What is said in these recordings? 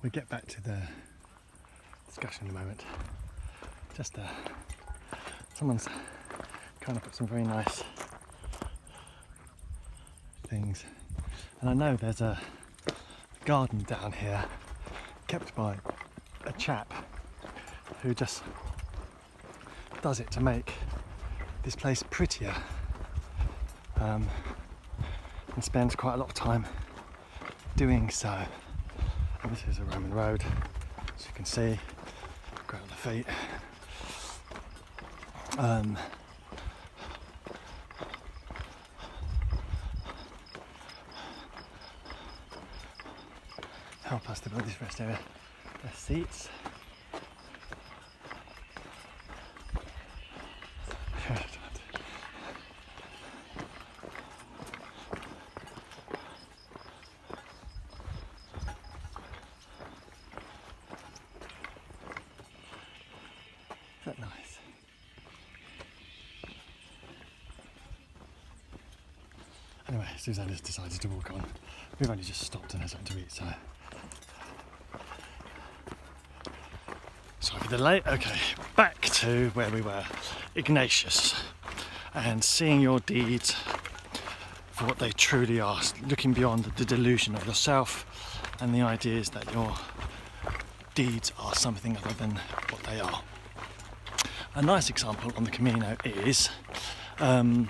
we get back to the discussion in a moment. Just someone's kind of put some very nice things, and I know there's a garden down here kept by a chap who just does it to make this place prettier, and spends quite a lot of time doing so. And this is a Roman road, as you can see, ground the feet. Help us to build this rest area. There's seats. Is that nice? Anyway, Suzanne's decided to walk on. We've only just stopped and had something to eat, so. Sorry for the delay. Okay, back to where we were. Ignatius, and seeing your deeds for what they truly are, looking beyond the delusion of yourself and the ideas that your deeds are something other than what they are. A nice example on the Camino is in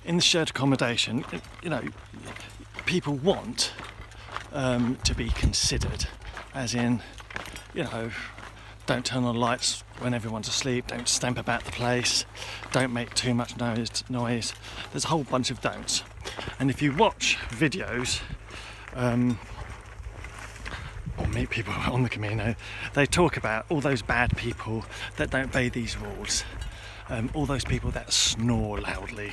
the shared accommodation, you know, people want to be considered, as in, you know, don't turn on the lights when everyone's asleep, don't stamp about the place, don't make too much noise. There's a whole bunch of don'ts. And if you watch videos or meet people on the Camino, they talk about all those bad people that don't obey these rules. All those people that snore loudly,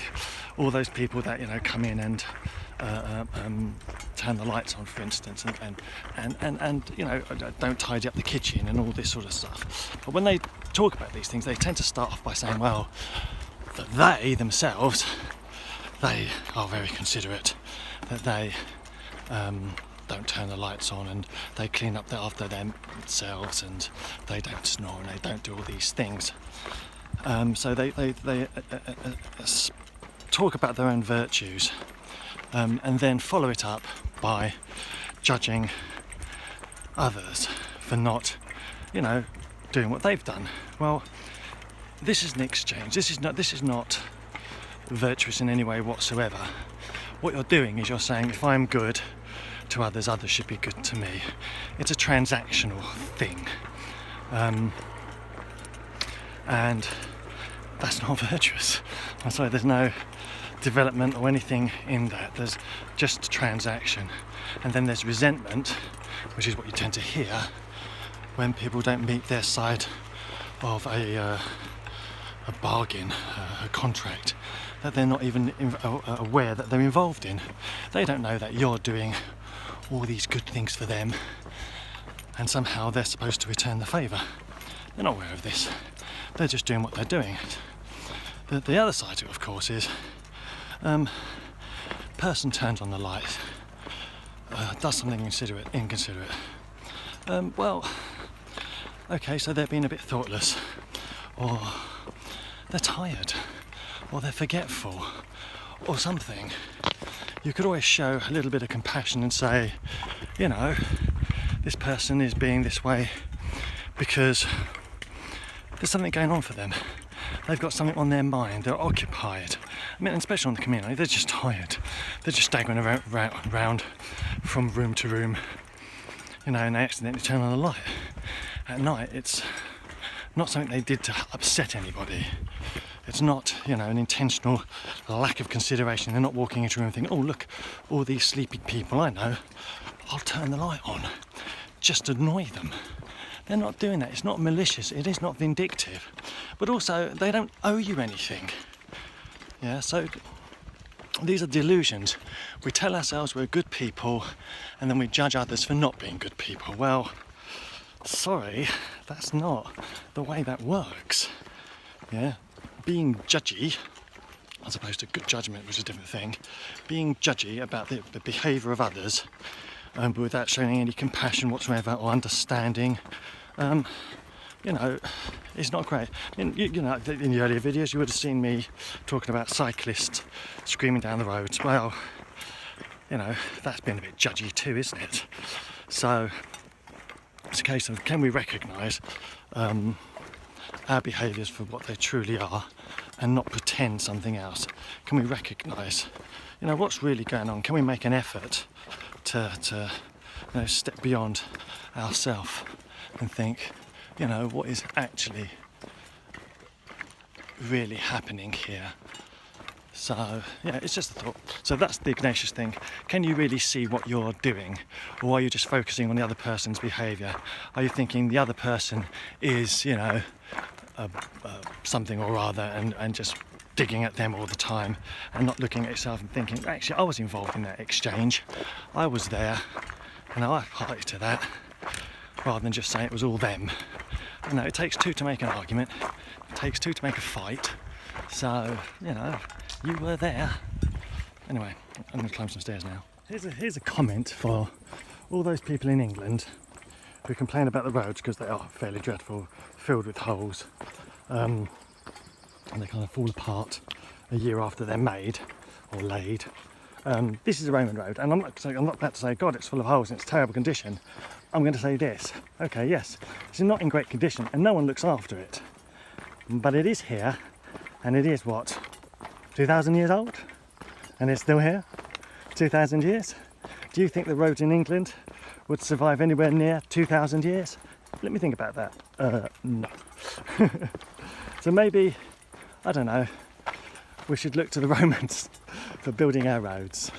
all those people that, you know, come in and turn the lights on, for instance, and you know, don't tidy up the kitchen and all this sort of stuff. But when they talk about these things, they tend to start off by saying, well, that they themselves, they are very considerate, that they don't turn the lights on, and they clean up after themselves, and they don't snore, and they don't do all these things. So they talk about their own virtues, and then follow it up by judging others for not, you know, doing what they've done. Well, this is an exchange. This is not virtuous in any way whatsoever. What you're doing is you're saying, if I'm good to others, others should be good to me. It's a transactional thing, and that's not virtuous. I'm sorry, there's no development or anything in that. There's just transaction, and then there's resentment, which is what you tend to hear when people don't meet their side of a bargain, a contract that they're not even aware that they're involved in. They don't know that you're doing all these good things for them, and somehow they're supposed to return the favour. They're not aware of this. They're just doing what they're doing. The other side to it, of course, is person turns on the light, does something inconsiderate. Well, okay, so they're being a bit thoughtless, or they're tired, or they're forgetful, or something. You could always show a little bit of compassion and say, you know, this person is being this way because there's something going on for them. They've got something on their mind, they're occupied. I mean, especially on the Camino, they're just tired. They're just staggering around from room to room, you know, and they accidentally turn on the light. At night, it's not something they did to upset anybody. It's not, you know, an intentional lack of consideration. They're not walking into a room and thinking, oh look, all these sleepy people, I know, I'll turn the light on, just to annoy them. They're not doing that. It's not malicious, it is not vindictive, but also they don't owe you anything. Yeah, so these are delusions. We tell ourselves we're good people, and then we judge others for not being good people. Well, sorry, that's not the way that works. Yeah, being judgy, as opposed to good judgment, which is a different thing, being judgy about the behaviour of others but without showing any compassion whatsoever or understanding. You know, it's not great. In the earlier videos you would have seen me talking about cyclists screaming down the roads. Well, you know, that's been a bit judgy too, isn't it? So it's a case of, can we recognise our behaviours for what they truly are and not pretend something else? Can we recognise, you know, what's really going on? Can we make an effort to you know, step beyond ourselves and think, you know, what is actually really happening here? So yeah, it's just a thought. So that's the Ignatius thing. Can you really see what you're doing, or are you just focusing on the other person's behaviour? Are you thinking the other person is, you know, something or other, and just digging at them all the time, and not looking at yourself and thinking, actually, I was involved in that exchange. I was there, and I party to that, rather than just saying it was all them. You know, it takes two to make an argument. It takes two to make a fight. So, you know, you were there. Anyway, I'm going to climb some stairs now. Here's a comment for all those people in England who complain about the roads because they are fairly dreadful, filled with holes, and they kind of fall apart a year after they're made or laid. This is a Roman road, and I'm not about to say, God, it's full of holes and it's terrible condition. I'm going to say this. Okay, yes, it's not in great condition and no one looks after it, but it is here, and it is what, 2,000 years old, and it's still here 2,000 years. Do you think the roads in England would survive anywhere near 2,000 years? Let me think about that. No. So maybe, I don't know, we should look to the Romans for building our roads.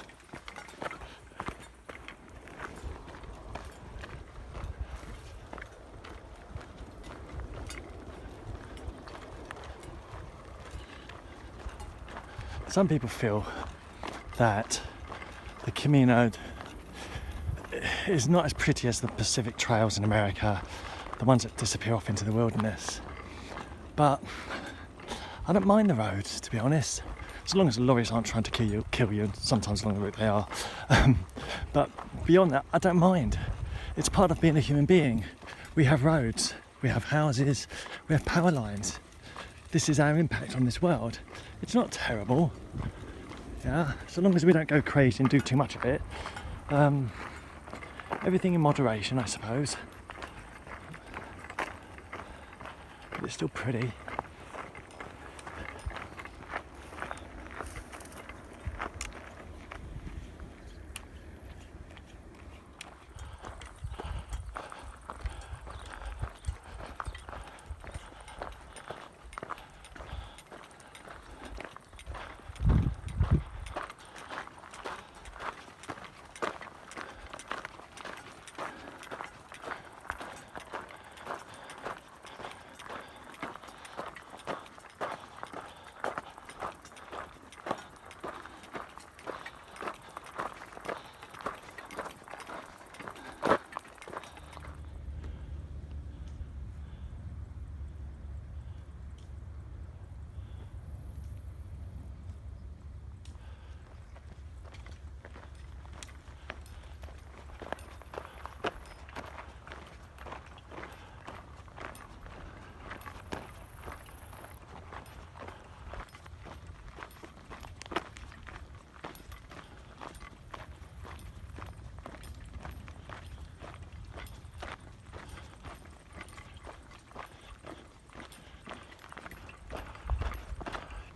Some people feel that the Camino is not as pretty as the Pacific trails in America, the ones that disappear off into the wilderness. But I don't mind the roads, to be honest, as long as the lorries aren't trying to kill you, and sometimes along the route they are. But beyond that, I don't mind. It's part of being a human being. We have roads, we have houses, we have power lines. This is our impact on this world. It's not terrible, yeah, so long as we don't go crazy and do too much of it. Everything in moderation, I suppose. But it's still pretty.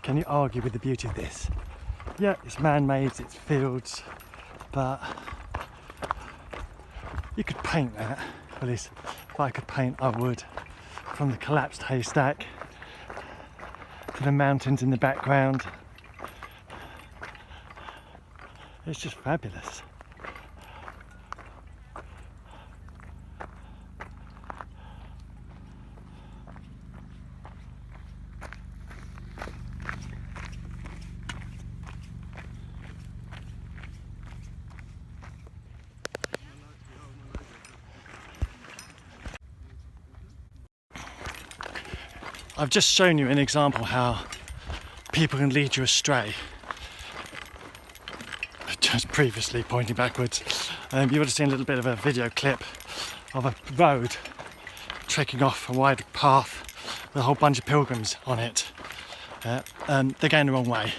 Can you argue with the beauty of this? Yeah, it's man-made, it's fields, but you could paint that. At least if I could paint, I would. From the collapsed haystack to the mountains in the background. It's just fabulous. I've just shown you an example how people can lead you astray was previously pointing backwards. You would have seen a little bit of a video clip of a road trekking off a wide path with a whole bunch of pilgrims on it. They're going the wrong way.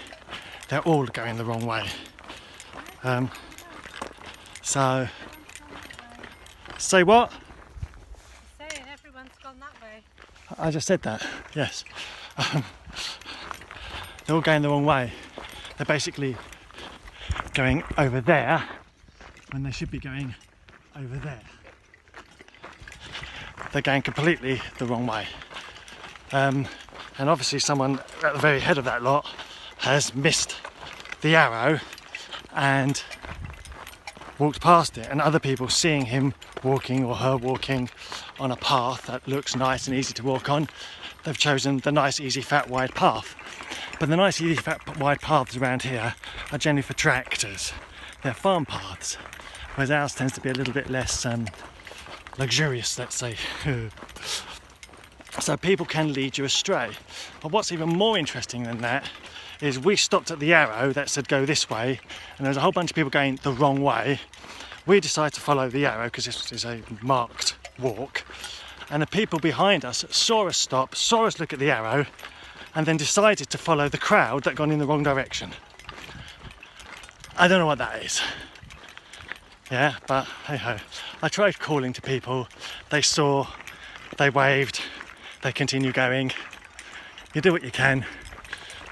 They're all going the wrong way. So, say what? Saying everyone's gone that way. I just said that, yes. They're all going the wrong way. They're basically going over there when they should be going over there. They're going completely the wrong way. And obviously someone at the very head of that lot has missed the arrow and walked past it, and other people seeing him walking or her walking on a path that looks nice and easy to walk on, they've chosen the nice, easy, fat, wide path. But the nice, easy, fat, wide paths around here are generally for tractors. They're farm paths, whereas ours tends to be a little bit less luxurious, let's say. So people can lead you astray. But what's even more interesting than that is we stopped at the arrow that said go this way, and there's a whole bunch of people going the wrong way. We decided to follow the arrow because this is a marked walk, and the people behind us saw us stop, saw us look at the arrow, and then decided to follow the crowd that gone in the wrong direction. I don't know what that is. Yeah, but hey ho. I tried calling to people, they saw, they waved, they continue going. You do what you can.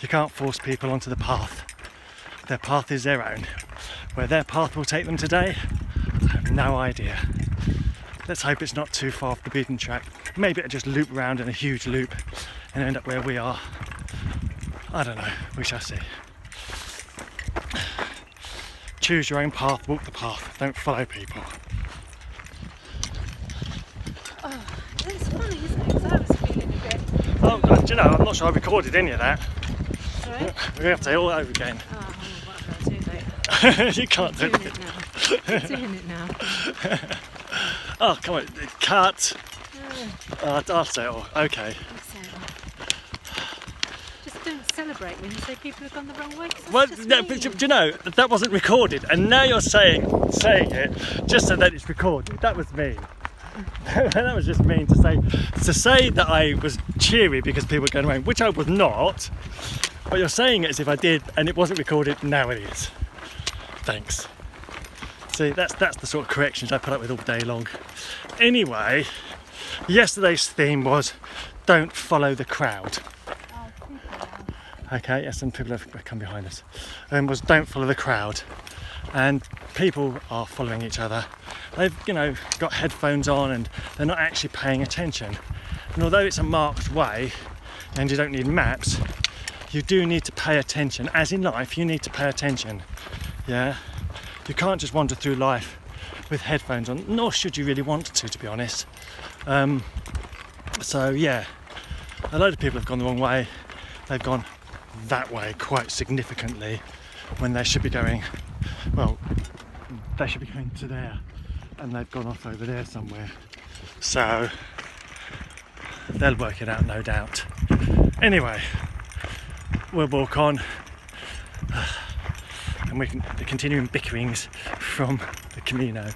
You can't force people onto the path. Their path is their own. Where their path will take them today, I have no idea. Let's hope it's not too far off the beaten track. Maybe it'll just loop around in a huge loop and end up where we are. I don't know, we shall see. Choose your own path, walk the path, don't follow people. Oh, it's funny, isn't it? 'Cause I was feeling a bit... Oh, do you know, I'm not sure I recorded any of that. Sorry? We're going to have to say it all over again. Oh, what about too late? You can't do I'm doing it. it now. I'm doing it now. Oh, come on, cut. I'll say it all. Okay. Just don't celebrate when you say people have gone the wrong way. Well, no, but do you know, that wasn't recorded, and now you're saying it just so that it's recorded. That was mean. That was just mean to say that I was cheery because people were going away, which I was not. But you're saying it as if I did, and it wasn't recorded. Now it is. Thanks. See, that's the sort of corrections I put up with all day long. Anyway, yesterday's theme was don't follow the crowd. Okay, yes, and people have come behind us. Was don't follow the crowd. And people are following each other. They've, got headphones on and they're not actually paying attention. And although it's a marked way and you don't need maps, you do need to pay attention. As in life, you need to pay attention. Yeah? You can't just wander through life with headphones on, nor should you really want to be honest. So yeah, a load of people have gone the wrong way. They've gone that way quite significantly when they should be going, well, they should be going to there, and they've gone off over there somewhere. So they'll work it out, no doubt. Anyway, we'll walk on, and we can continue bickerings from the Camino.